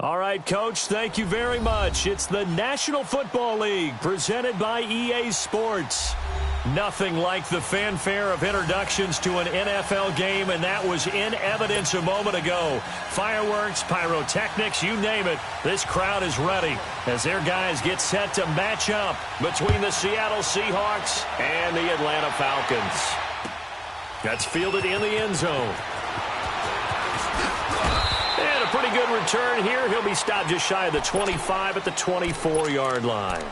All right, Coach, thank you very much. It's the National Football League presented by EA Sports. Nothing like the fanfare of introductions to an NFL game, and that was in evidence a moment ago. Fireworks, pyrotechnics, you name it. This crowd is ready as their guys get set to match up between the Seattle Seahawks and the Atlanta Falcons. That's fielded in the end zone. And a pretty good return here. He'll be stopped just shy of the 25 at the 24-yard line.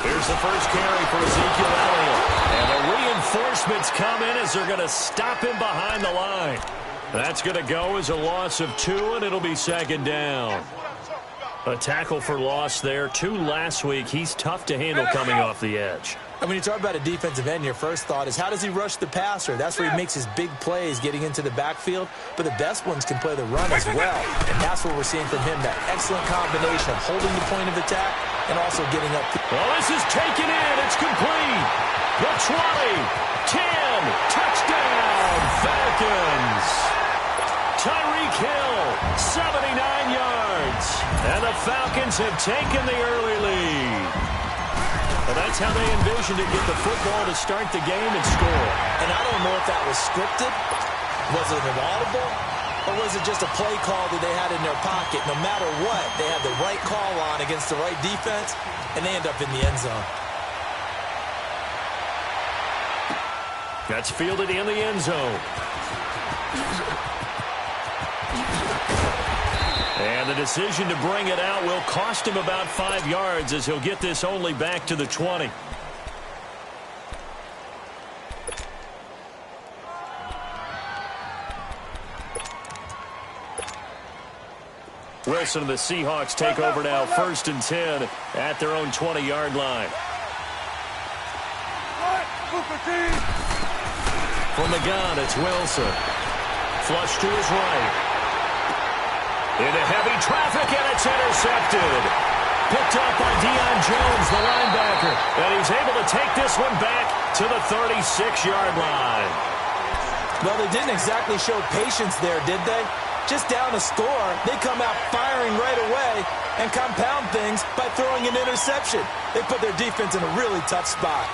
Here's the first carry for Ezekiel Elliott. And the reinforcements come in as they're going to stop him behind the line. That's going to go as a loss of 2, and it'll be second down. A tackle for loss there. 2 last week. He's tough to handle coming off the edge. And when you talk about a defensive end, your first thought is how does he rush the passer? That's where he makes his big plays getting into the backfield. But the best ones can play the run as well. And that's what we're seeing from him, that excellent combination of holding the point of attack and also getting up. Well, this is taken in. It's complete. The 20, 10, touchdown, Falcons. Tyreek Hill, 79 yards. And the Falcons have taken the early lead. Well, that's how they envisioned to get the football to start the game and score. And I don't know if that was scripted. Was it an audible? Or was it just a play call that they had in their pocket? No matter what, they had the right call on against the right defense, and they end up in the end zone. That's fielded in the end zone. And the decision to bring it out will cost him about 5 yards as he'll get this only back to the 20. Wilson and the Seahawks take over now, 1st and 10 at their own 20-yard line. From the gun, it's Wilson. Flush to his right. Into heavy traffic, and it's intercepted. Picked up by Deion Jones, the linebacker. And he's able to take this one back to the 36-yard line. Well, they didn't exactly show patience there, did they? Just down a score, they come out firing right away and compound things by throwing an interception. They put their defense in a really tough spot.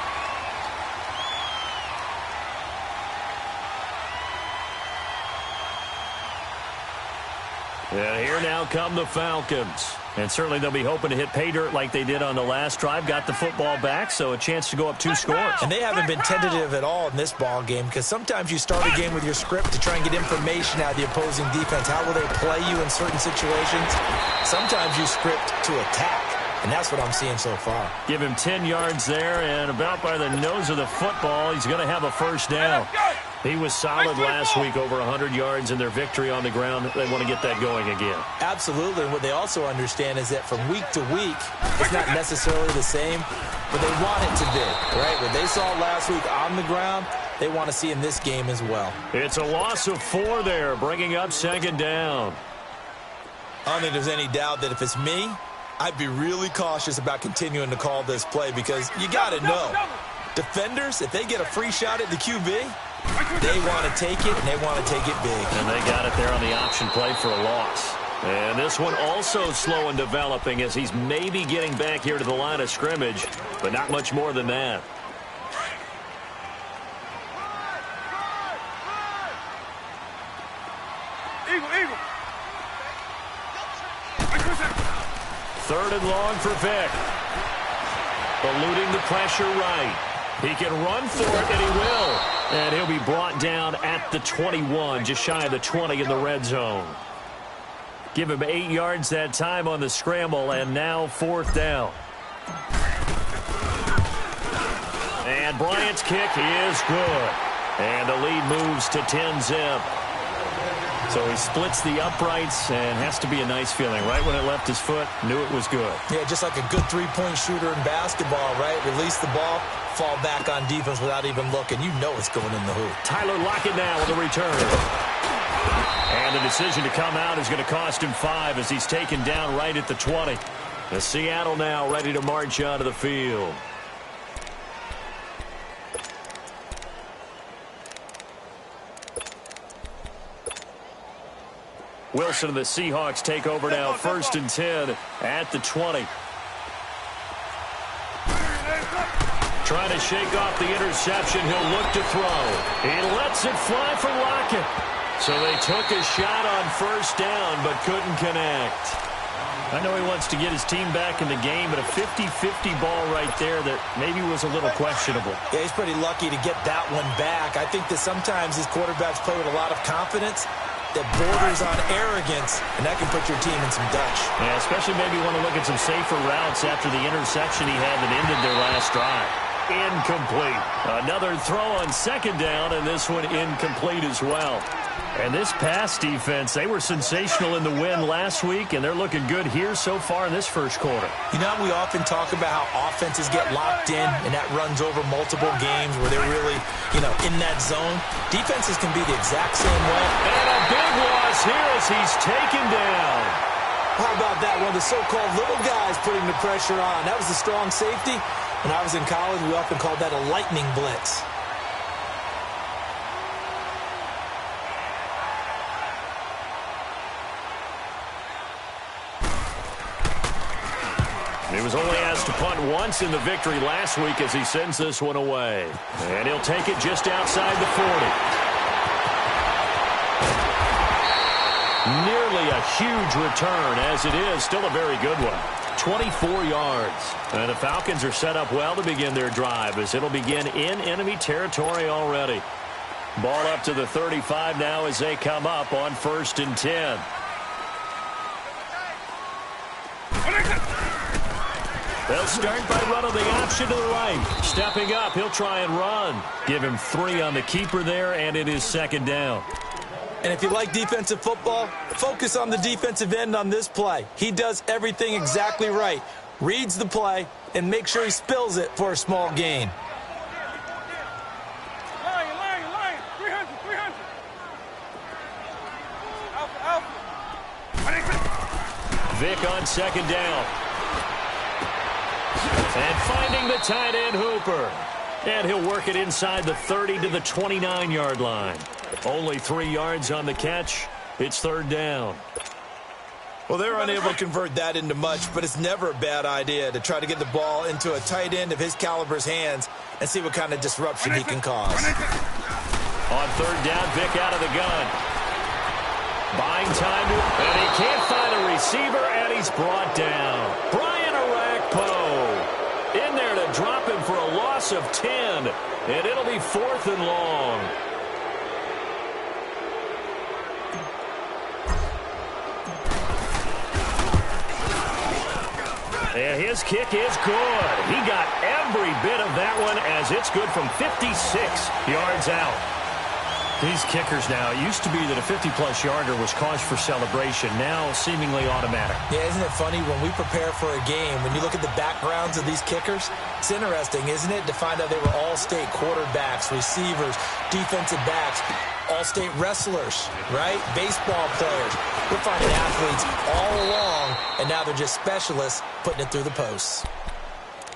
And here now come the Falcons. And certainly they'll be hoping to hit pay dirt like they did on the last drive. Got the football back, so a chance to go up 2 scores. And they haven't been tentative at all in this ball game because sometimes you start a game with your script to try and get information out of the opposing defense. How will they play you in certain situations? Sometimes you script to attack. And that's what I'm seeing so far. Give him 10 yards there, and about by the nose of the football, he's going to have a first down. He was solid last week, over 100 yards in their victory on the ground. They want to get that going again. Absolutely. And what they also understand is that from week to week, it's not necessarily the same, but they want it to be, right? What they saw last week on the ground, they want to see in this game as well. It's a loss of 4 there, bringing up 2nd down. I don't think there's any doubt that if it's me, I'd be really cautious about continuing to call this play because you got to know, defenders, if they get a free shot at the QB, they want to take it, and they want to take it big. And they got it there on the option play for a loss. And this one also slow in developing as he's maybe getting back here to the line of scrimmage, but not much more than that. Eagle. 3rd and long for Vick. Eluding the pressure right. He can run for it, and he will. And he'll be brought down at the 21, just shy of the 20 in the red zone. Give him 8 yards that time on the scramble, and now 4th down. And Bryant's kick is good. And the lead moves to 10-zip. So he splits the uprights and has to be a nice feeling. Right when it left his foot, knew it was good. Yeah, just like a good three-point shooter in basketball, right? Release the ball, fall back on defense without even looking. You know it's going in the hoop. Tyler Lockett now with a return. And the decision to come out is going to cost him 5 as he's taken down right at the 20. The Seattle now ready to march onto the field. Wilson and the Seahawks take over now, 1st and 10 at the 20. Trying to shake off the interception. He'll look to throw. He lets it fly for Lockett. So they took a shot on 1st down but couldn't connect. I know he wants to get his team back in the game, but a 50-50 ball right there that maybe was a little questionable. Yeah, he's pretty lucky to get that one back. I think that sometimes these quarterbacks play with a lot of confidence that borders on arrogance, and that can put your team in some dutch. Yeah, especially maybe want to look at some safer routes after the interception he had that ended their last drive. Incomplete. Another throw on 2nd down, and this one incomplete as well. And this pass defense, they were sensational in the win last week, and they're looking good here so far in this 1st quarter. You know, we often talk about how offenses get locked in, and that runs over multiple games where they're really, in that zone. Defenses can be the exact same way. And a big loss here as he's taken down. How about that? One of the so-called little guys putting the pressure on. That was a strong safety. When I was in college, we often called that a lightning blitz. He was only asked to punt once in the victory last week as he sends this one away. And he'll take it just outside the 40. Nearly a huge return as it is. Still a very good one. 24 yards. And the Falcons are set up well to begin their drive as it'll begin in enemy territory already. Ball up to the 35 now as they come up on 1st and 10. They'll start by running the option to the right. Stepping up, he'll try and run. Give him 3 on the keeper there, and it is 2nd down. And if you like defensive football, focus on the defensive end on this play. He does everything exactly right. Reads the play and makes sure he spills it for a small gain. Lion, 300. Alpha. Vic on 2nd down. And finding the tight end Hooper. And he'll work it inside the 30 to the 29-yard line. Only 3 yards on the catch. It's 3rd down. Well, they're unable to convert that into much, but it's never a bad idea to try to get the ball into a tight end of his caliber's hands and see what kind of disruption he can cause. On 3rd down, Vic out of the gun. Buying time, and he can't find a receiver, and he's brought down. Brian Arakpo in there to drop him for a loss of 10, and it'll be 4th and long. And his kick is good. He got every bit of that one as it's good from 56 yards out. These kickers now, it used to be that a 50-plus yarder was cause for celebration. Now seemingly automatic. Yeah, isn't it funny when we prepare for a game, when you look at the backgrounds of these kickers, it's interesting, isn't it, to find out they were all-state quarterbacks, receivers, defensive backs, all-state wrestlers, right? Baseball players. We're finding athletes all along, and now they're just specialists putting it through the posts.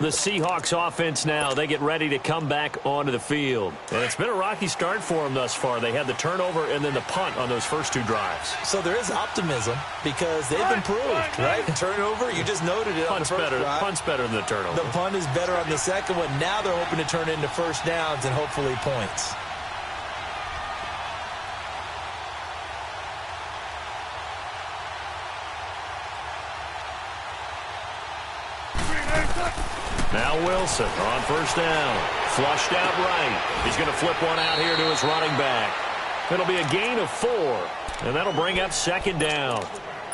The Seahawks offense now, they get ready to come back onto the field. And it's been a rocky start for them thus far. They had the turnover and then the punt on those first 2 drives. So there is optimism because they've improved, right? And turnover, you just noted it on the first drive. Punt's better than the turnover. The punt is better on the second one. Now they're hoping to turn it into 1st downs and hopefully points. Now Wilson on 1st down. Flushed out right. He's going to flip one out here to his running back. It'll be a gain of 4, and that'll bring up 2nd down.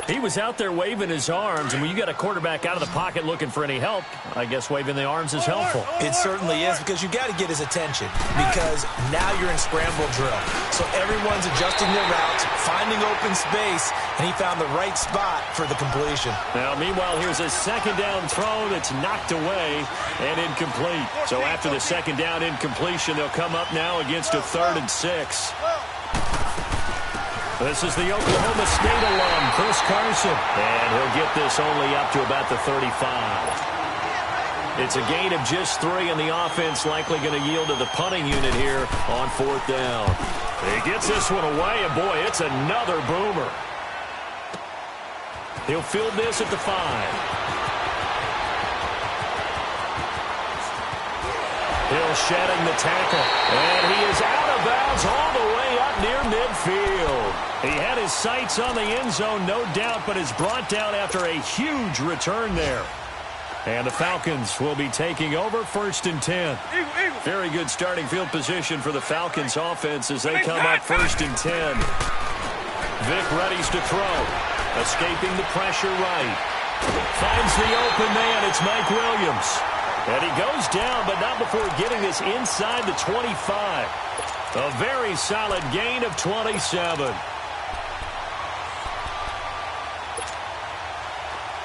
He was out there waving his arms, and when you got a quarterback out of the pocket looking for any help, I guess waving the arms is helpful. It certainly is, because you got to get his attention, because now you're in scramble drill. So everyone's adjusting their routes, finding open space, and he found the right spot for the completion. Now, meanwhile, here's a 2nd down throw that's knocked away and incomplete. So after the 2nd down incompletion, they'll come up now against a 3rd and 6. This is the Oklahoma State alum, Chris Carson. And he'll get this only up to about the 35. It's a gain of just 3, and the offense likely going to yield to the punting unit here on 4th down. He gets this one away, and boy, it's another boomer. He'll field this at the 5. Hill shedding the tackle, and he is out of bounds all the way up near midfield. He had his sights on the end zone, no doubt, but is brought down after a huge return there. And the Falcons will be taking over 1st and 10. Very good starting field position for the Falcons offense as they come up 1st and 10. Vic readies to throw. Escaping the pressure right. Finds the open man. It's Mike Williams. And he goes down, but not before getting this inside the 25. A very solid gain of 27.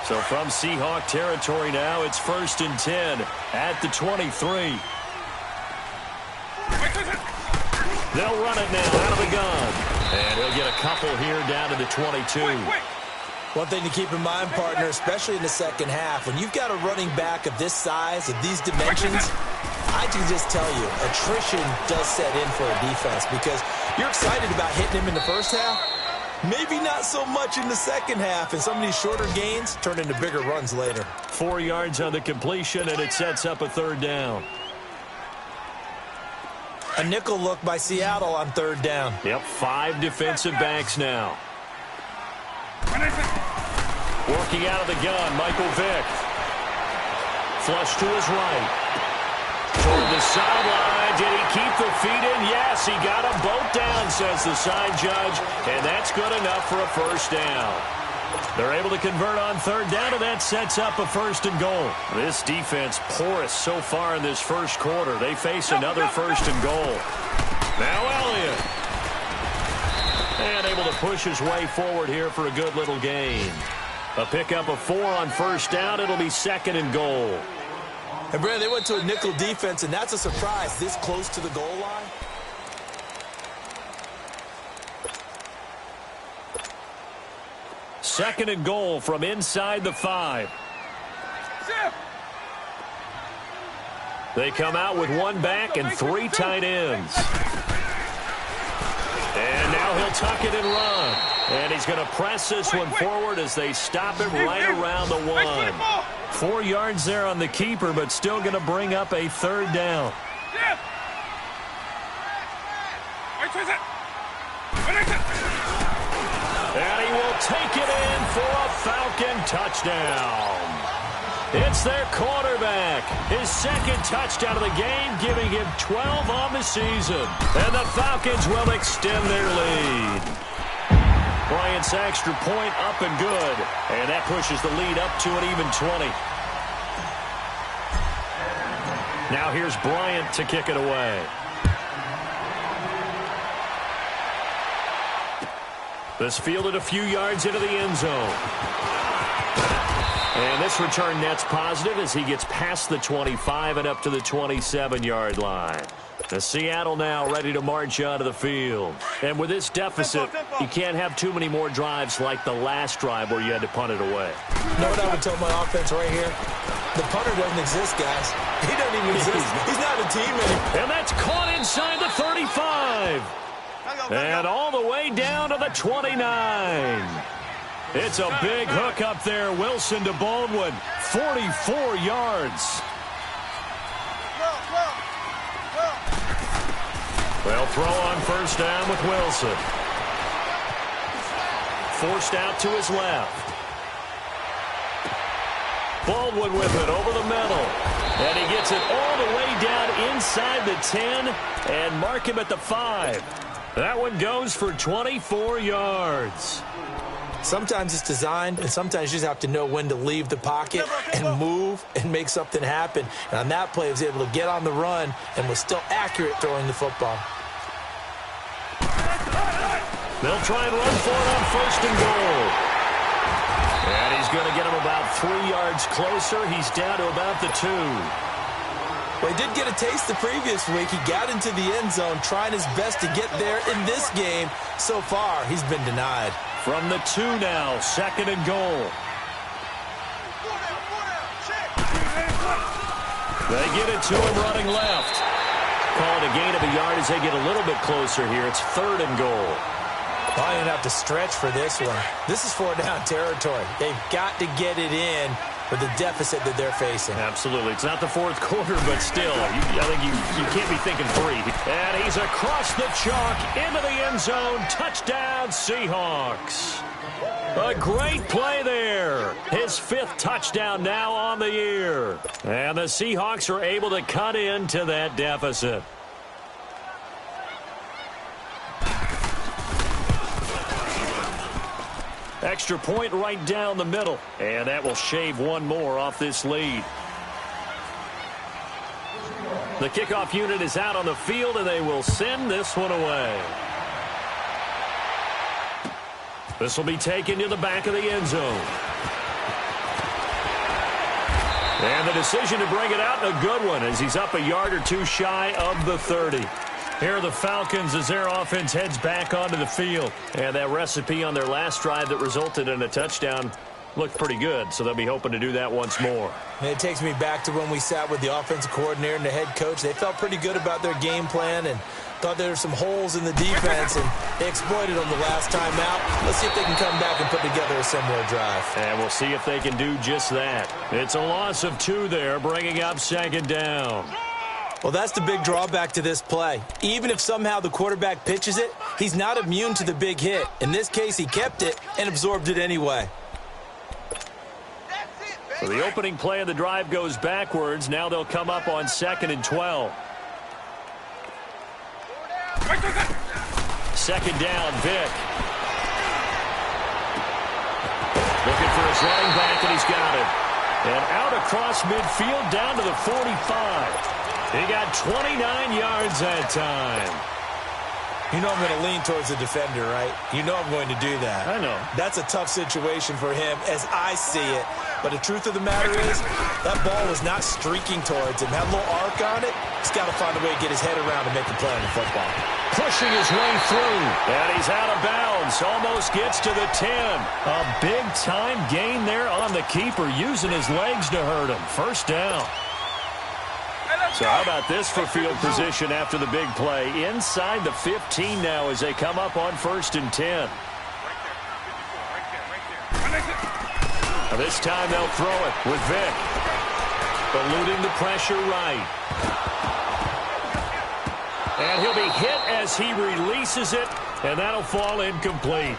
So from Seahawk territory now, it's 1st and 10 at the 23. They'll run it now out of the gun. And he'll get a couple here down to the 22. One thing to keep in mind, partner, especially in the second half, when you've got a running back of this size, of these dimensions, I can just tell you, attrition does set in for a defense because you're excited about hitting him in the first half. Maybe not so much in the second half, and some of these shorter gains turn into bigger runs later. 4 yards on the completion, and it sets up a 3rd down. A nickel look by Seattle on 3rd down. Yep, 5 defensive backs now. Working out of the gun, Michael Vick. Flush to his right. Toward the sideline. Did he keep the feet in? Yes, he got them both down, says the side judge. And that's good enough for a 1st down. They're able to convert on 3rd down, and that sets up a 1st and goal. This defense porous so far in this first quarter. They face another 1st and goal. Now Elliott. And able to push his way forward here for a good little gain. A pickup of 4 on 1st down. It'll be 2nd and goal. And, Brad, they went to a nickel defense, and that's a surprise this close to the goal line. Second and goal from inside the 5. They come out with 1 back and 3 tight ends. And now he'll tuck it and run. And he's going to press this one forward as they stop him right around the 1. 4 yards there on the keeper, but still going to bring up a 3rd down. And he will take it in for a Falcon touchdown. It's their quarterback. His 2nd touchdown of the game, giving him 12 on the season. And the Falcons will extend their lead. Bryant's extra point up and good. And that pushes the lead up to an even 20. Now here's Bryant to kick it away. This fielded a few yards into the end zone. And this return net's positive as he gets past the 25 and up to the 27-yard line. The Seattle now ready to march onto the field. And with this deficit, you can't have too many more drives like the last drive where you had to punt it away. You know what I would tell my offense right here? The punter doesn't exist, guys. He doesn't even exist. He's not a team anymore. And that's caught inside the 35. And all the way down to the 29. It's a big hook up there. Wilson to Baldwin. 44 yards. They'll throw on 1st down with Wilson. Forced out to his left. Baldwin with it over the middle. And he gets it all the way down inside the 10 and mark him at the 5. That one goes for 24 yards. Sometimes it's designed, and sometimes you just have to know when to leave the pocket and move and make something happen. And on that play, he was able to get on the run and was still accurate throwing the football. They'll try and run for it on 1st and goal. And he's going to get him about 3 yards closer. He's down to about the 2. Well, he did get a taste the previous week. He got into the end zone trying his best to get there in this game. So far, he's been denied. From the 2 now, 2nd and goal. They get it to him running left. Call it a gain of a yard as they get a little bit closer here. It's 3rd and goal. Probably going to have to stretch for this one. This is 4-down territory. They've got to get it in with the deficit that they're facing. Absolutely. It's not the 4th quarter, but still, I think you can't be thinking 3. And he's across the chalk into the end zone. Touchdown, Seahawks. A great play there. His 5th touchdown now on the year. And the Seahawks are able to cut into that deficit. Extra point right down the middle. And that will shave one more off this lead. The kickoff unit is out on the field, and they will send this one away. This will be taken to the back of the end zone. And the decision to bring it out, a good one, as he's up a yard or 2 shy of the 30. Here are the Falcons as their offense heads back onto the field. And that recipe on their last drive that resulted in a touchdown looked pretty good, so they'll be hoping to do that once more. And it takes me back to when we sat with the offensive coordinator and the head coach. They felt pretty good about their game plan and thought there were some holes in the defense, and they exploited them the last time out. Let's see if they can come back and put together a similar drive. And we'll see if they can do just that. It's a loss of 2 there, bringing up 2nd down. Well, that's the big drawback to this play. Even if somehow the quarterback pitches it, he's not immune to the big hit. In this case, he kept it and absorbed it anyway. So the opening play of the drive goes backwards. Now they'll come up on 2nd and 12. 2nd down, Vick. Looking for his running back, and he's got it. And out across midfield, down to the 45. He got 29 yards that time. You know I'm going to lean towards the defender, right? You know I'm going to do that. I know. That's a tough situation for him as I see it. But the truth of the matter is, that ball was not streaking towards him. Had a little arc on it. He's got to find a way to get his head around and make a play on the football. Pushing his way through. And he's out of bounds. Almost gets to the 10. A big-time gain there on the keeper, using his legs to hurt him. 1st down. So how about this for field position after the big play? Inside the 15 now as they come up on 1st and 10. Now this time they'll throw it with Vick. Eluding the pressure right. And he'll be hit as he releases it, and that'll fall incomplete.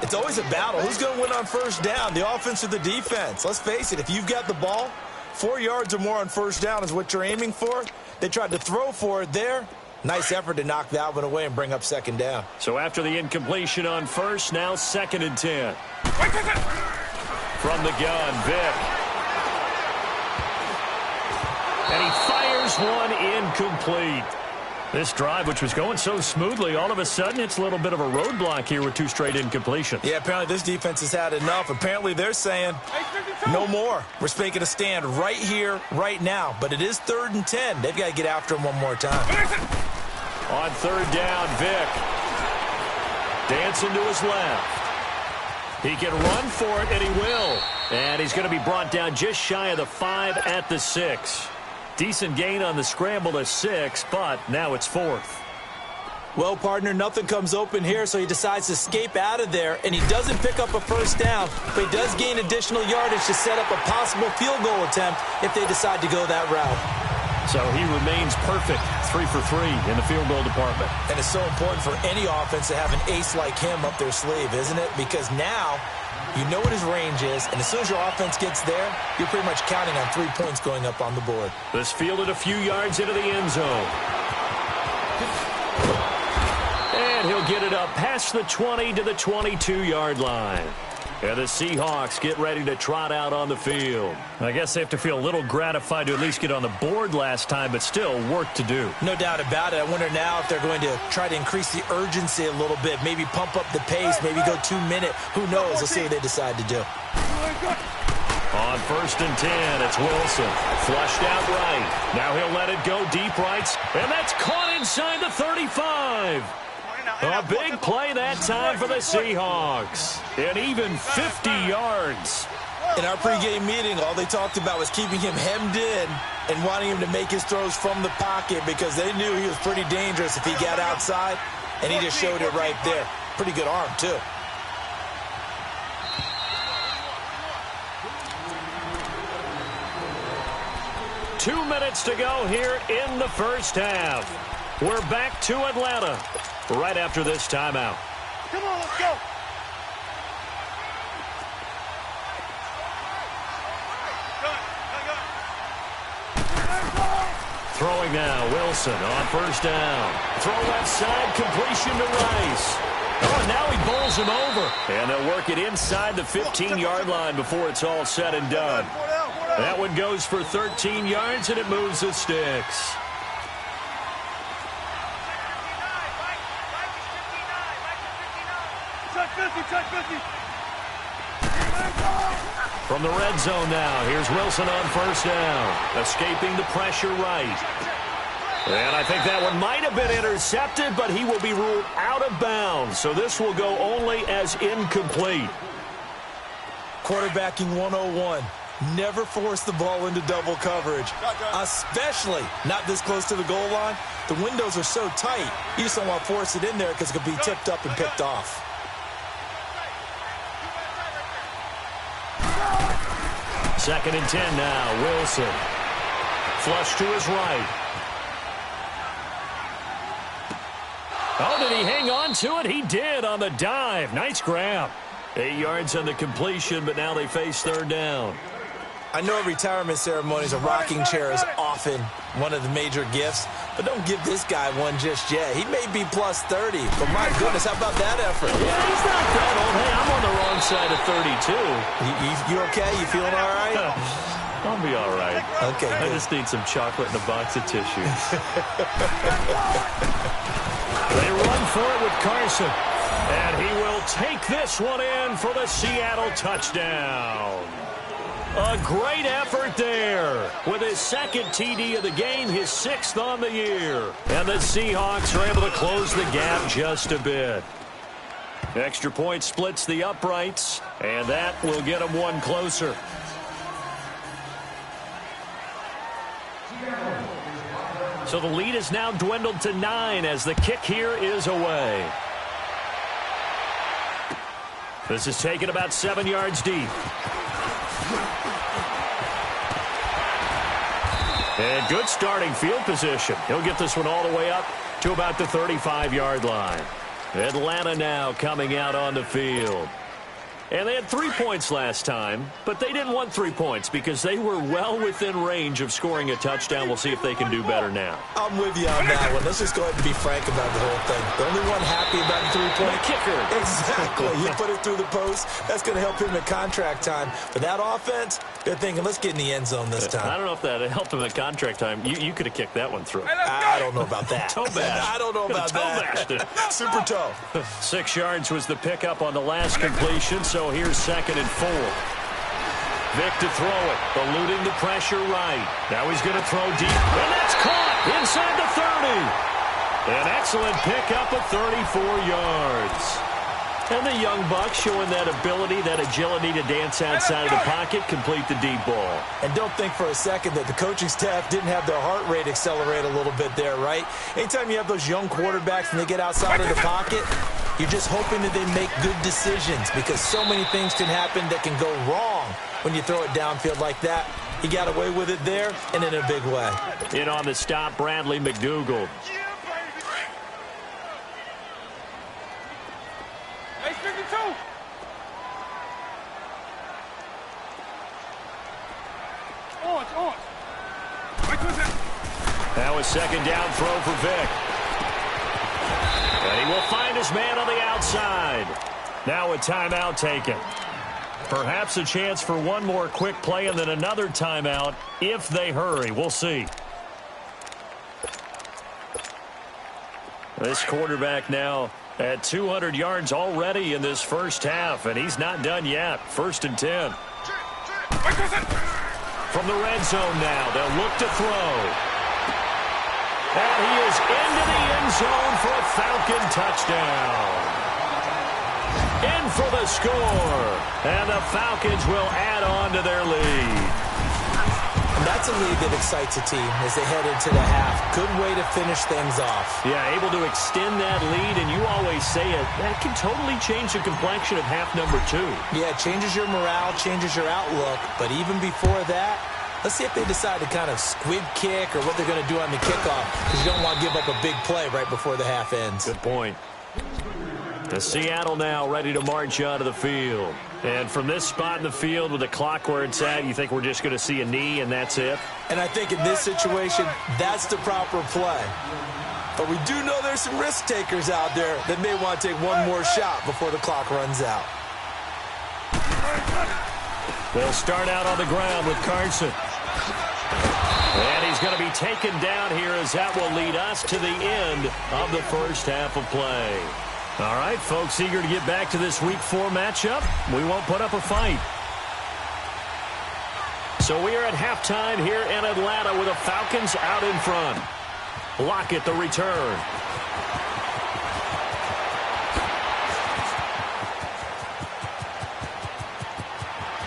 It's always a battle. Who's going to win on 1st down, the offense or the defense? Let's face it, if you've got the ball, 4 yards or more on 1st down is what you're aiming for. They tried to throw for it there. Nice effort to knock that one away and bring up 2nd down. So after the incompletion on 1st, now 2nd and 10. From the gun, Vick. And he fires one incomplete. This drive, which was going so smoothly, all of a sudden it's a little bit of a roadblock here with 2 straight incompletions. Yeah, apparently this defense has had enough. Apparently they're saying no more. We're making a stand right here, right now. But it is 3rd and 10. They've got to get after him one more time. On 3rd down, Vick. Dancing to his left. He can run for it, and he will. And he's going to be brought down just shy of the 5 at the 6. Decent gain on the scramble to 6, but now it's 4th. Well, partner, nothing comes open here, so he decides to escape out of there, and he doesn't pick up a 1st down, but he does gain additional yardage to set up a possible field goal attempt if they decide to go that route. So he remains perfect, 3 for 3 in the field goal department. And it's so important for any offense to have an ace like him up their sleeve, isn't it? Because now you know what his range is, and as soon as your offense gets there, you're pretty much counting on 3 points going up on the board. This fielded a few yards into the end zone. And he'll get it up past the 20 to the 22-yard line. And the Seahawks get ready to trot out on the field. I guess they have to feel a little gratified to at least get on the board last time, but still work to do. No doubt about it. I wonder now if they're going to try to increase the urgency a little bit, maybe pump up the pace, maybe go 2 minute. Who knows? Let's see what they decide to do. On 1st and 10, it's Wilson. Flushed out right. Now he'll let it go deep right. And that's caught inside the 35. A big play that time for the Seahawks. And even 50 yards. In our pregame meeting, all they talked about was keeping him hemmed in and wanting him to make his throws from the pocket because they knew he was pretty dangerous if he got outside, and he just showed it right there. Pretty good arm, too. Two minutes to go here in the first half. We're back to Atlanta right after this timeout. Come on, let's go. Throwing now, Wilson on 1st down. Throw left side, completion to Rice. Oh, and now he bowls him over. And they'll work it inside the 15-yard line before it's all said and done. That one goes for 13 yards, and it moves the sticks. From the red zone now, here's Wilson on 1st down. Escaping the pressure right. And I think that one might have been intercepted, but he will be ruled out of bounds. So this will go only as incomplete. Quarterbacking 101. Never force the ball into double coverage, especially not this close to the goal line. The windows are so tight, you just don't want to force it in there because it could be tipped up and picked off. Second and 10 now, Wilson. Flush to his right. Oh, did he hang on to it? He did on the dive. Nice grab. 8 yards on the completion, but now they face 3rd down. I know retirement ceremonies, a rocking chair is often one of the major gifts, but don't give this guy one just yet. He may be plus 30, but my goodness, how about that effort? Yeah, he's not that old. Hey, I'm on the wrong side of 32. You okay? You feeling all right? I'll be all right. Okay, I good. just need some chocolate and a box of tissues. They run for it with Carson. And he will take this one in for the Seattle touchdown. A great effort there with his 2nd TD of the game, his 6th on the year. And the Seahawks are able to close the gap just a bit. Extra point splits the uprights, and that will get them one closer. So the lead is now dwindled to 9 as the kick here is away. This is taken about 7 yards deep. And good starting field position. He'll get this one all the way up to about the 35-yard line. Atlanta now coming out on the field. And they had 3 points last time, but they didn't want 3 points because they were well within range of scoring a touchdown. We'll see if they can do better now. I'm with you on that one. Let's just go ahead and be frank about the whole thing. The only one happy about the 3-point kicker. Exactly. You put it through the post. That's going to help him in contract time. But that offense, they're thinking, let's get in the end zone this time. I don't know if that helped him in contract time. You could have kicked that one through. I don't know about that. Toe bash. I don't know about that. Super toe. 6 yards was the pickup on the last completion, so here's 2nd and 4. Vic to throw it, eluding the pressure right. Now he's going to throw deep, and that's caught inside the 30. An excellent pickup of 34 yards. And the young buck showing that ability, that agility to dance outside of the pocket, complete the deep ball. And don't think for a second that the coaching staff didn't have their heart rate accelerate a little bit there, right? Anytime you have those young quarterbacks and they get outside of the pocket, you're just hoping that they make good decisions because so many things can happen that can go wrong when you throw it downfield like that. He got away with it there and in a big way. In on the stop, Bradley McDougald. Hey, 52. On. That was 2nd down throw for Vic. And he will find his man on the outside. Now a timeout taken. Perhaps a chance for one more quick play and then another timeout if they hurry. We'll see. This quarterback now at 200 yards already in this first half, and he's not done yet. 1st and 10. From the red zone now, they'll look to throw. And he is into the end zone for a Falcon touchdown. In for the score. And the Falcons will add on to their lead. And that's a lead that excites a team as they head into the half. Good way to finish things off. Yeah, able to extend that lead, and you always say it, that can totally change the complexion of half number 2. Yeah, it changes your morale, changes your outlook. But even before that, let's see if they decide to kind of squib kick or what they're going to do on the kickoff, because you don't want to give up a big play right before the half ends. Good point. The Seattle now ready to march onto the field. And from this spot in the field with the clock where it's at, you think we're just going to see a knee and that's it? And I think in this situation, that's the proper play. But we do know there's some risk takers out there that may want to take one more shot before the clock runs out. They'll start out on the ground with Carson. And he's going to be taken down here as that will lead us to the end of the first half of play. All right, folks, eager to get back to this Week 4 matchup. We won't put up a fight. So we are at halftime here in Atlanta with the Falcons out in front. Lockett the return.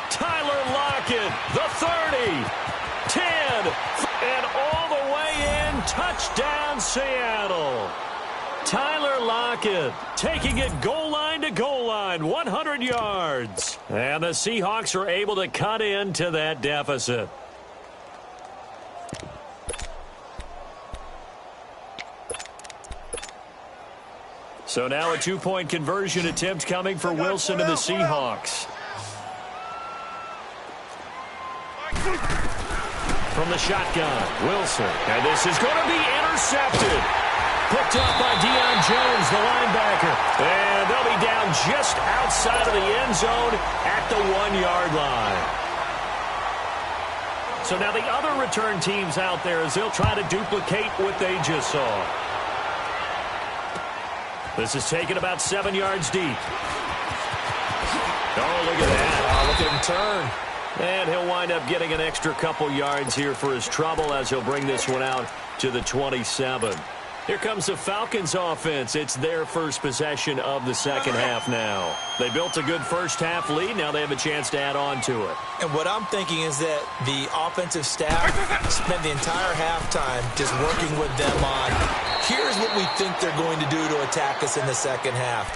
Tyler Lockett, the 30, 10, and all the way in. Touchdown, Seattle. Tyler Lockett taking it goal line to goal line, 100 yards. And the Seahawks are able to cut into that deficit. So now a two-point conversion attempt coming for Wilson and the Seahawks. From the shotgun, Wilson. And this is going to be intercepted. Picked up by Deion Jones, the linebacker. And they'll be down just outside of the end zone at the 1-yard line. So now the other return teams out there as they'll try to duplicate what they just saw. This is taken about 7 yards deep. Oh, look at that. Oh, look at him turn. And he'll wind up getting an extra couple yards here for his trouble as he'll bring this one out to the 27. Here comes the Falcons offense. It's their first possession of the second half now. They built a good first half lead. Now they have a chance to add on to it. And what I'm thinking is that the offensive staff spent the entire halftime just working with them on, here's what we think they're going to do to attack us in the second half.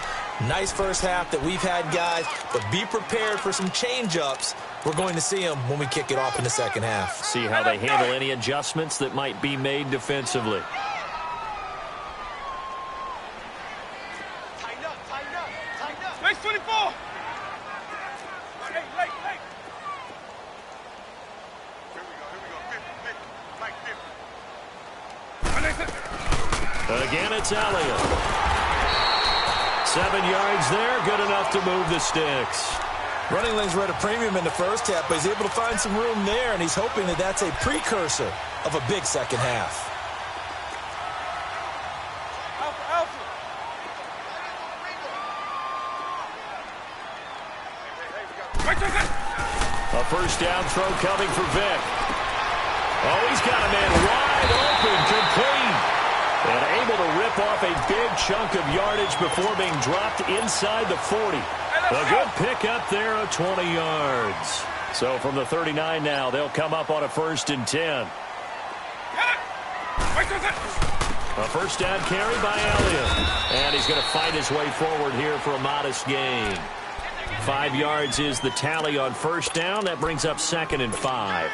Nice first half that we've had, guys, but be prepared for some change-ups. We're going to see them when we kick it off in the second half. See how they handle any adjustments that might be made defensively. Space 24! Again, it's Elliott. 7 yards there, good enough to move the sticks. Running lanes were at a premium in the first half, but he's able to find some room there, and he's hoping that that's a precursor of a big second half. A first down throw coming for Vick. Oh, he's got a man wide open, complete. And able to rip off a big chunk of yardage before being dropped inside the 40. A good pickup there of 20 yards. So from the 39 now, they'll come up on a 1st and 10. A first down carry by Elliott. And he's going to fight his way forward here for a modest gain. 5 yards is the tally on first down. That brings up 2nd and 5.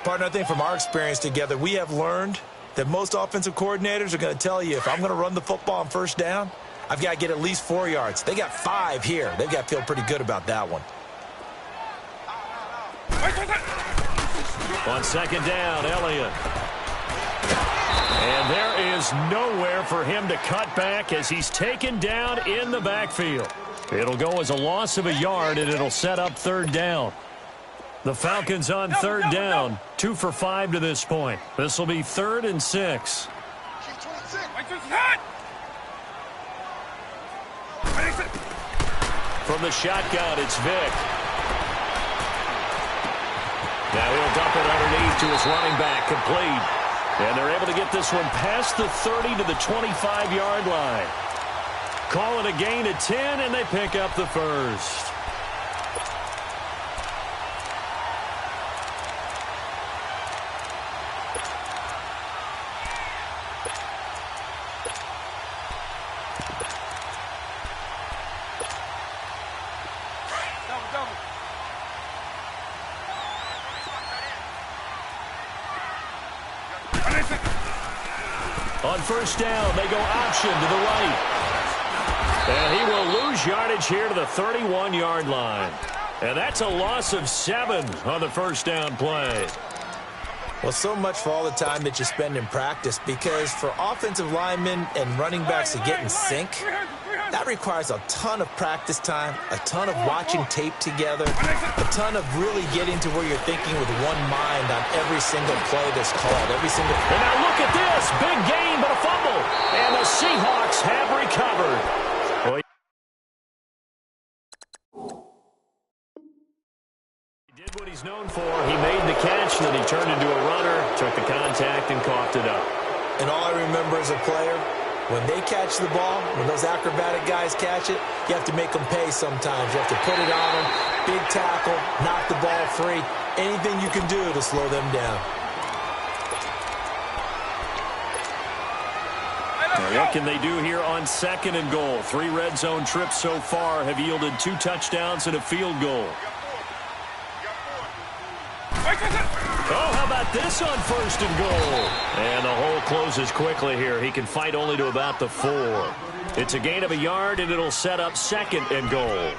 Partner, I think from our experience together, we have learned that most offensive coordinators are going to tell you, if I'm going to run the football on first down, I've got to get at least 4 yards. They got 5 here. They've got to feel pretty good about that one. On 2nd down, Elliott. And there is nowhere for him to cut back as he's taken down in the backfield. It'll go as a loss of a yard, and it'll set up 3rd down. The Falcons on 3rd down, 2 for 5 to this point. This will be 3rd and 6. From the shotgun, it's Vick. Now he'll dump it underneath to his running back, complete. And they're able to get this one past the 30 to the 25-yard line. Call it a gain of 10, and they pick up the first. On first down, they go option to the right. And he will lose yardage here to the 31-yard line. And that's a loss of 7 on the first down play. Well, so much for all the time that you spend in practice, because for offensive linemen and running backs to get in sync, that requires a ton of practice time, a ton of watching tape together, a ton of really getting to where you're thinking with one mind on every single play that's called, every single. And now look at this. Big gain, but a fumble. And the Seahawks have recovered. Well, he did what he's known for. He made the catch, then he turned into a runner, took the contact, and coughed it up. And all I remember as a player, when they catch the ball, when those acrobatic guys catch it, you have to make them pay sometimes. You have to put it on them, big tackle, knock the ball free, anything you can do to slow them down. Now what can they do here on 2nd and goal? 3 red zone trips so far have yielded 2 touchdowns and a field goal. Oh, how about this on 1st and goal? And the hole closes quickly here. He can fight only to about the 4. It's a gain of a yard, and it'll set up 2nd and goal.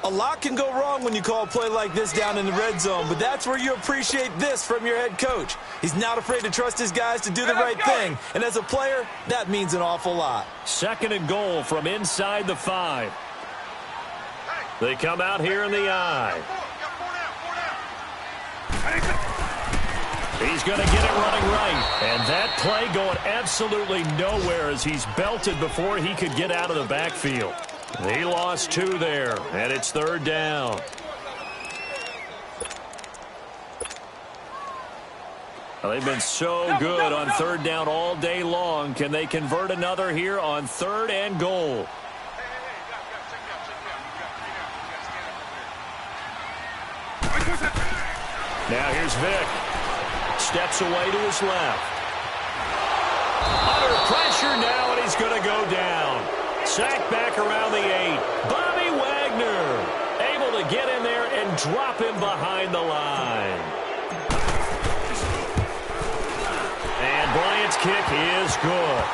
A lot can go wrong when you call a play like this down in the red zone, but that's where you appreciate this from your head coach. He's not afraid to trust his guys to do the right thing, and as a player, that means an awful lot. 2nd and goal from inside the 5. They come out here in the I. He's going to get it running right. And that play going absolutely nowhere as he's belted before he could get out of the backfield. He lost 2 there, and it's 3rd down. Well, they've been so good on 3rd down all day long. Can they convert another here on 3rd and goal? Now here's Vic. Steps away to his left. Under pressure now, and he's going to go down. Sacked back around the 8. Bobby Wagner able to get in there and drop him behind the line. And Bryant's kick is good.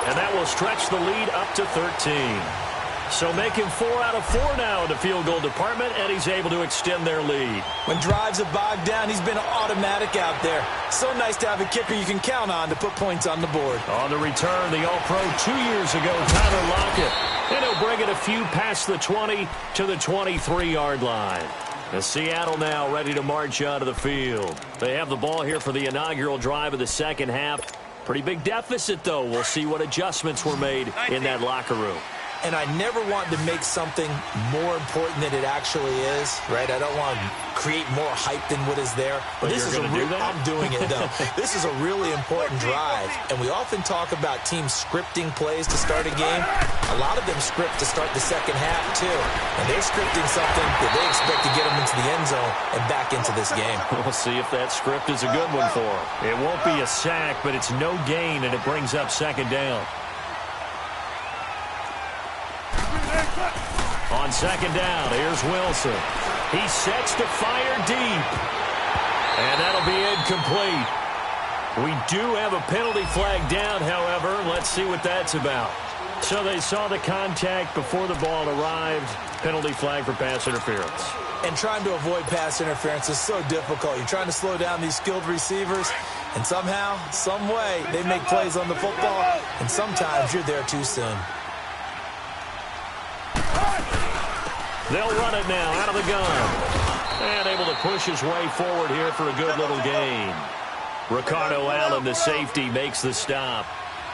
And that will stretch the lead up to 13. So making 4 out of 4 now in the field goal department, and he's able to extend their lead. When drives have bogged down, he's been automatic out there. So nice to have a kicker you can count on to put points on the board. On the return, the All-Pro 2 years ago, Tyler Lockett. And he'll bring it a few past the 20 to the 23-yard line. The Seattle now ready to march out of the field. They have the ball here for the inaugural drive of the second half. Pretty big deficit, though. We'll see what adjustments were made in that locker room. And I never want to make something more important than it actually is, right? I don't want to create more hype than what is there. But this is a real, I'm doing it, though. This is a really important drive. And we often talk about teams scripting plays to start a game. A lot of them script to start the second half, too. And they're scripting something that they expect to get them into the end zone and back into this game. We'll see if that script is a good one for them. It won't be a sack, but it's no gain, and it brings up 2nd down. On 2nd down, here's Wilson. He sets to fire deep. And that'll be incomplete. We do have a penalty flag down, however. Let's see what that's about. So they saw the contact before the ball arrived. Penalty flag for pass interference. And trying to avoid pass interference is so difficult. You're trying to slow down these skilled receivers, and somehow, some way, they make plays on the football, and sometimes you're there too soon. They'll run it now out of the gun. And able to push his way forward here for a good little gain. Ricardo Allen, the safety, makes the stop.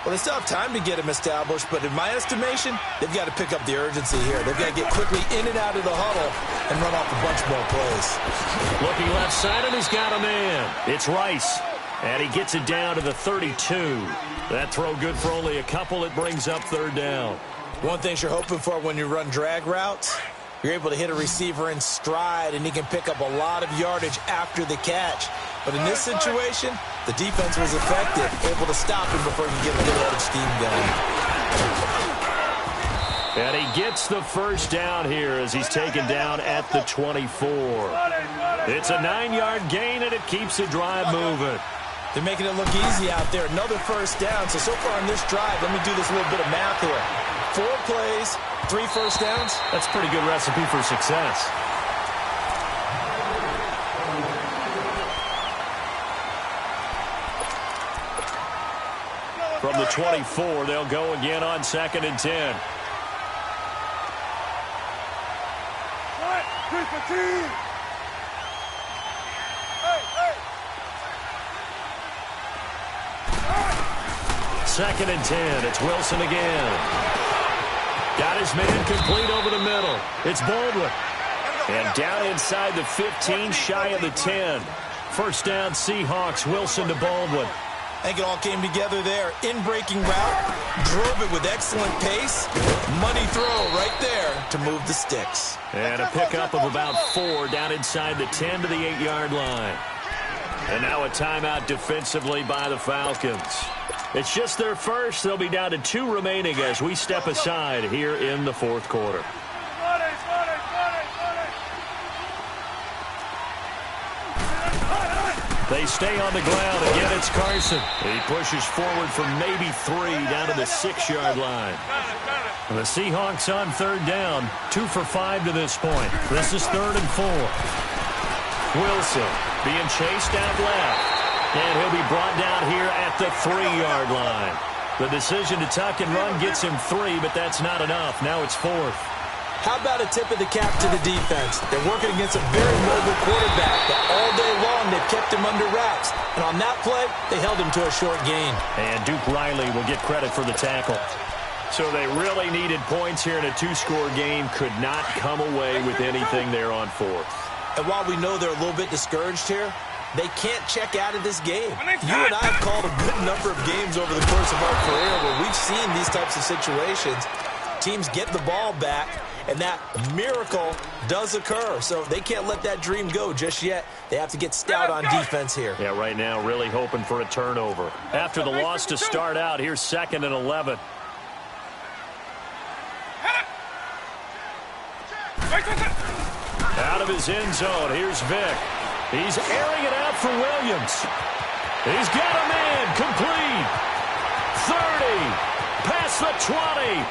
Well, they still have time to get him established, but in my estimation, they've got to pick up the urgency here. They've got to get quickly in and out of the huddle and run off a bunch more plays. Looking left side, and he's got a man. It's Rice, and he gets it down to the 32. That throw good for only a couple. It brings up third down. One thing you're hoping for when you run drag routes, you're able to hit a receiver in stride, and he can pick up a lot of yardage after the catch. But in this situation, the defense was effective, able to stop him before he get a good head of steam going. And he gets the first down here as he's taken down at the 24. It's a 9-yard gain, and it keeps the drive moving. They're making it look easy out there. Another first down. So far on this drive, let me do this little bit of math here. 4 plays, 3 first downs. That's a pretty good recipe for success. From the 24, they'll go again on 2nd and 10. Second and 10. It's Wilson again. Got his man complete over the middle. It's Baldwin. And down inside the 15, shy of the 10. First down, Seahawks. Wilson to Baldwin. I think it all came together there. In-breaking route, drove it with excellent pace. Money throw right there to move the sticks. And a pickup of about 4 down inside the 10 to the 8-yard line. And now a timeout defensively by the Falcons. It's just their first. They'll be down to 2 remaining as we step aside here in the 4th quarter. They stay on the ground. Again, it's Carson. He pushes forward for maybe 3 down to the 6-yard line. The Seahawks on 3rd down. 2 for 5 to this point. This is 3rd and 4. Wilson being chased out left. And he'll be brought down here at the 3-yard line. The decision to tuck and run gets him 3, but that's not enough. Now it's 4th. How about a tip of the cap to the defense? They're working against a very mobile quarterback that all day long they've kept him under wraps. And on that play, they held him to a short gain. And Duke Riley will get credit for the tackle. So they really needed points here in a 2-score game. Could not come away with anything there on 4th. And while we know they're a little bit discouraged here, they can't check out of this game. You and I have called a good number of games over the course of our career where we've seen these types of situations. Teams get the ball back, and that miracle does occur. So they can't let that dream go just yet. They have to get stout on defense here. Yeah, right now really hoping for a turnover. After the loss to start out, here's 2nd and 11. Out of his end zone, here's Vick. He's airing it out for Williams. He's got a man complete. 30, past the 20.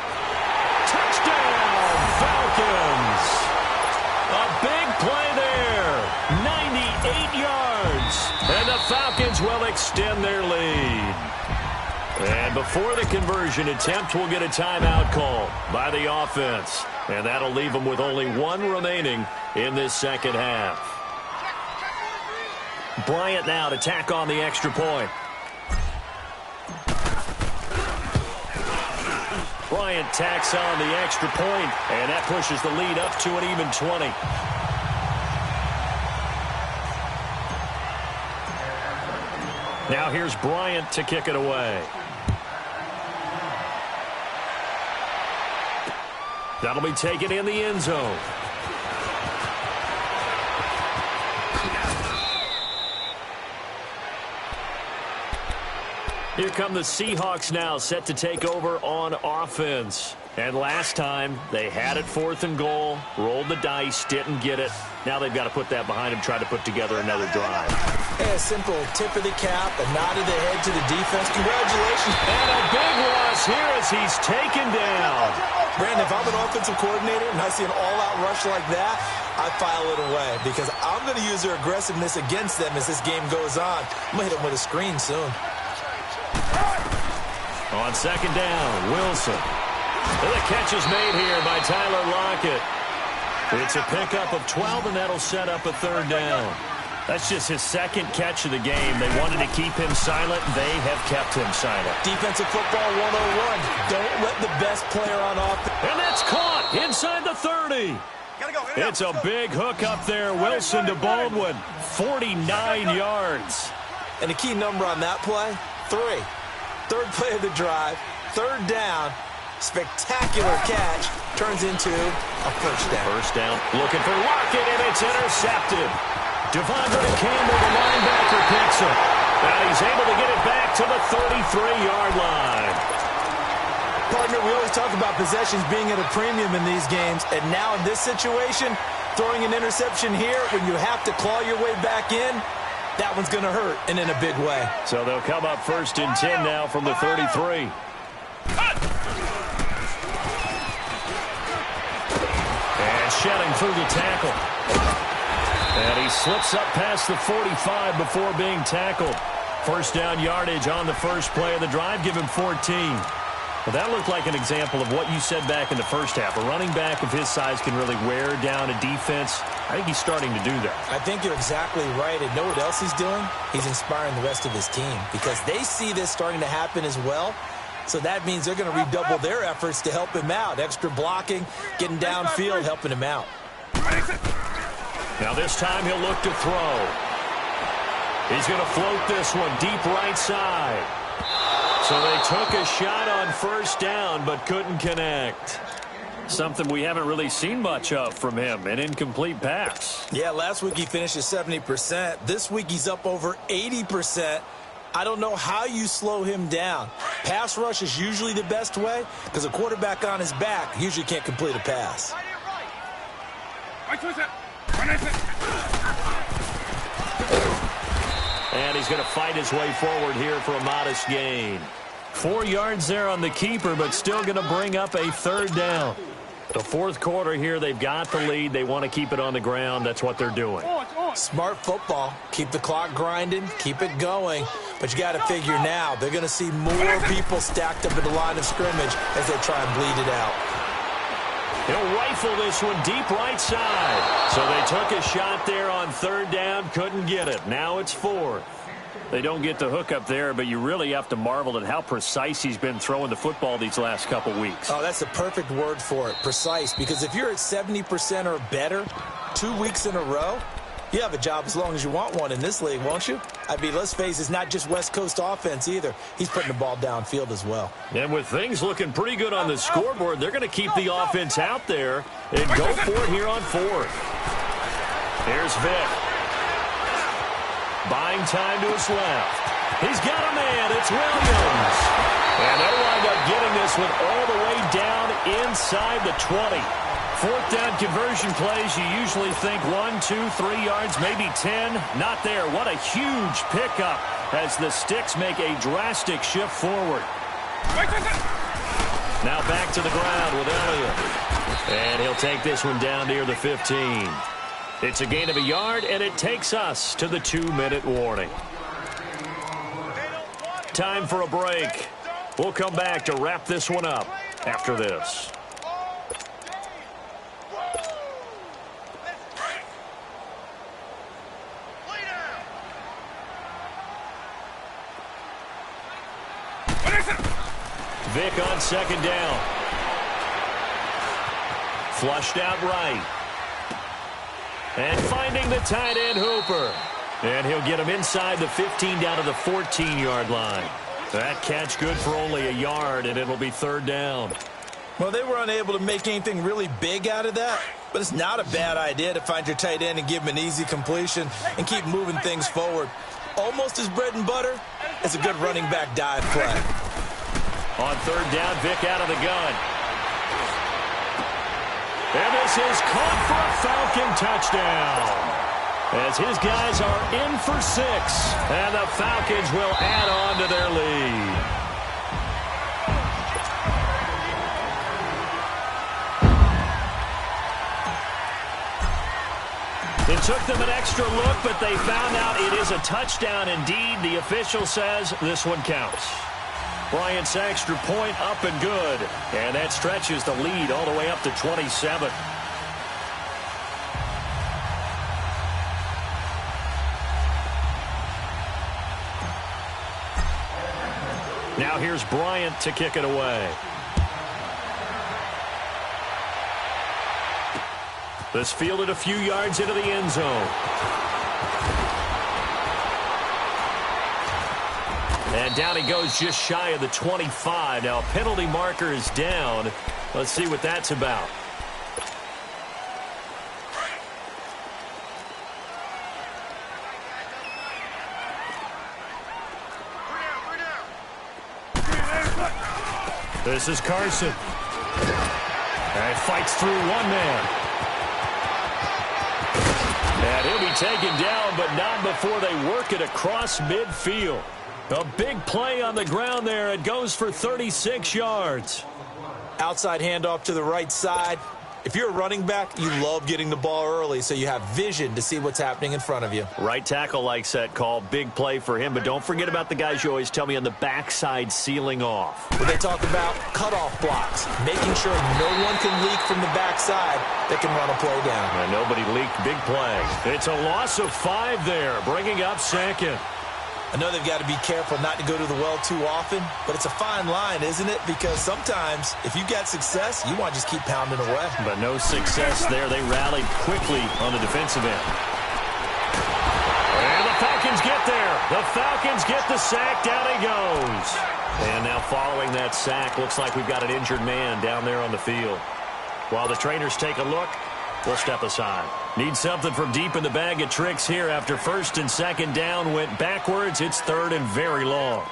Touchdown, Falcons. A big play there. 98 yards. And the Falcons will extend their lead. And before the conversion attempt, we'll get a timeout call by the offense. And that'll leave them with only 1 remaining in this 2nd half. Bryant now to tack on the extra point. Bryant tacks on the extra point, and that pushes the lead up to an even 20. Now here's Bryant to kick it away. That'll be taken in the end zone. Here come the Seahawks now, set to take over on offense. And last time, they had it 4th and goal, rolled the dice, didn't get it. Now they've got to put that behind them, try to put together another drive. Hey, a simple tip of the cap, a nod of the head to the defense. Congratulations. And a big loss here as he's taken down. Brandon, if I'm an offensive coordinator and I see an all-out rush like that, I file it away because I'm going to use their aggressiveness against them as this game goes on. I'm going to hit them with a screen soon. On 2nd down, Wilson. And the catch is made here by Tyler Lockett. It's a pickup of 12, and that'll set up a 3rd down. That's just his second catch of the game. They wanted to keep him silent. They have kept him silent. Defensive football 101. Don't let the best player on offense. And that's caught inside the 30. It's a big hook up there. Wilson to Baldwin. 49 yards. And the key number on that play, 3. Third play of the drive. Third down. Spectacular catch. Turns into a first down. First down. Looking for Lockett, and it's intercepted. Devondre Campbell, the linebacker, picks him. And he's able to get it back to the 33-yard line. Partner, we always talk about possessions being at a premium in these games. And now in this situation, throwing an interception here when you have to claw your way back in, that one's going to hurt, and in a big way. So they'll come up 1st and 10 now from the 33. And shedding through the tackle. And he slips up past the 45 before being tackled. First down yardage on the first play of the drive. Give him 14. Well, that looked like an example of what you said back in the first half. A running back of his size can really wear down a defense. I think he's starting to do that. I think you're exactly right. And know what else he's doing? He's inspiring the rest of his team because they see this starting to happen as well. So that means they're going to redouble their efforts to help him out. Extra blocking, getting downfield, helping him out. Now this time he'll look to throw. He's going to float this one deep right side. So they took a shot on first down but couldn't connect. Something we haven't really seen much of from him, an incomplete pass. Yeah, last week he finished at 70%. This week he's up over 80%. I don't know how you slow him down. Pass rush is usually the best way because a quarterback on his back usually can't complete a pass. And he's going to fight his way forward here for a modest gain. 4 yards there on the keeper, but still going to bring up a third down. The fourth quarter here, they've got the lead. They want to keep it on the ground. That's what they're doing. Smart football. Keep the clock grinding. Keep it going. But you got to figure now they're going to see more people stacked up at the line of scrimmage as they try and bleed it out. He'll rifle this one deep right side. So they took a shot there on third down. Couldn't get it. Now it's fourth. They don't get the hook up there, but you really have to marvel at how precise he's been throwing the football these last couple weeks. Oh, that's the perfect word for it, precise. Because if you're at 70% or better 2 weeks in a row, you have a job as long as you want one in this league, won't you? I mean, let's face it, it's not just West Coast offense either. He's putting the ball downfield as well. And with things looking pretty good on the scoreboard, they're going to keep the offense out there and go for it here on fourth. Here's Vic. Buying time to his left. He's got a man. It's Williams. And they'll wind up getting this one all the way down inside the 20. Fourth down conversion plays, you usually think 1, 2, 3 yards, maybe 10. Not there. What a huge pickup as the Sticks make a drastic shift forward. Now back to the ground with Elliott. And he'll take this one down near the 15. It's a gain of a yard, and it takes us to the 2-minute warning. Time for a break. We'll come back to wrap this one up after this. Vic on second down. Flushed out right. And finding the tight end, Hooper. And he'll get him inside the 15 down to the 14-yard line. That catch good for only a yard, and it'll be third down. Well, they were unable to make anything really big out of that, but it's not a bad idea to find your tight end and give him an easy completion and keep moving things forward. Almost as bread and butter as a good running back dive play. On third down, Vic out of the gun. And this is caught for a Falcon touchdown. As his guys are in for 6. And the Falcons will add on to their lead. It took them an extra look, but they found out it is a touchdown indeed. The official says this one counts. Bryant's extra point up and good. And that stretches the lead all the way up to 27. Now here's Bryant to kick it away. This fielded a few yards into the end zone. And down he goes just shy of the 25. Now a penalty marker is down. Let's see what that's about. This is Carson. And fights through one man. And he'll be taken down, but not before they work it across midfield. A big play on the ground there. It goes for 36 yards. Outside handoff to the right side. If you're a running back, you love getting the ball early so you have vision to see what's happening in front of you. Right tackle likes that call. Big play for him. But don't forget about the guys you always tell me on the backside sealing off. When they talk about cutoff blocks, making sure no one can leak from the backside that can run a play down. And nobody leaked. Big play. It's a loss of 5 there, bringing up second. I know they've got to be careful not to go to the well too often, but it's a fine line, isn't it? Because sometimes, if you got success, you want to just keep pounding away. But no success there. They rallied quickly on the defensive end. And the Falcons get there. The Falcons get the sack. Down he goes. And now following that sack, looks like we've got an injured man down there on the field. While the trainers take a look, we'll step aside. Need something from deep in the bag of tricks here after first and second down went backwards. It's third and very long.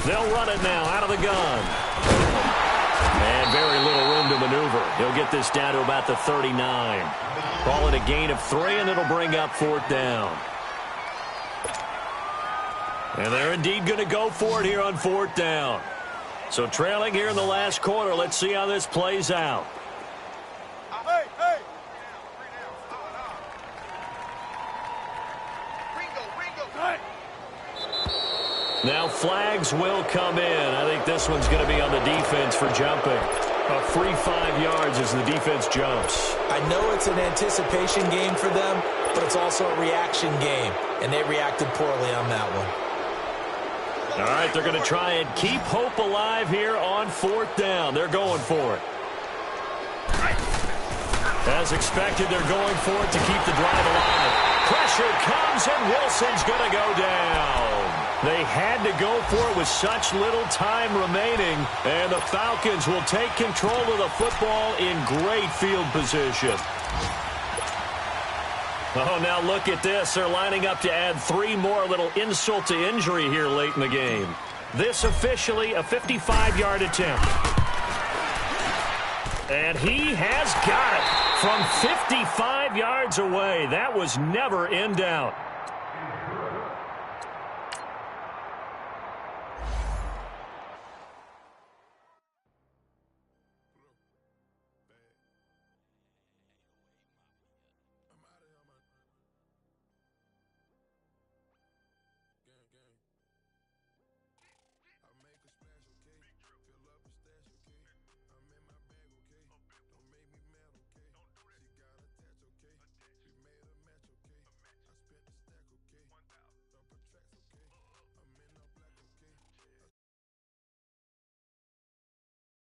They'll run it now out of the gun. And very little room to maneuver. He'll get this down to about the 39. Call it a gain of 3, and it'll bring up 4th down. And they're indeed going to go for it here on 4th down. So trailing here in the last quarter. Let's see how this plays out. Now flags will come in. I think this one's going to be on the defense for jumping. A free 5 yards as the defense jumps. I know it's an anticipation game for them, but it's also a reaction game, and they reacted poorly on that one. All right, they're going to try and keep hope alive here on 4th down. They're going for it. As expected, they're going for it to keep the drive alive. Pressure comes, and Wilson's going to go down. They had to go for it with such little time remaining, and the Falcons will take control of the football in great field position. Oh, now look at this. They're lining up to add 3 more. Little insult to injury here late in the game. This officially a 55-yard attempt. And he has got it from 55 yards away. That was never in doubt.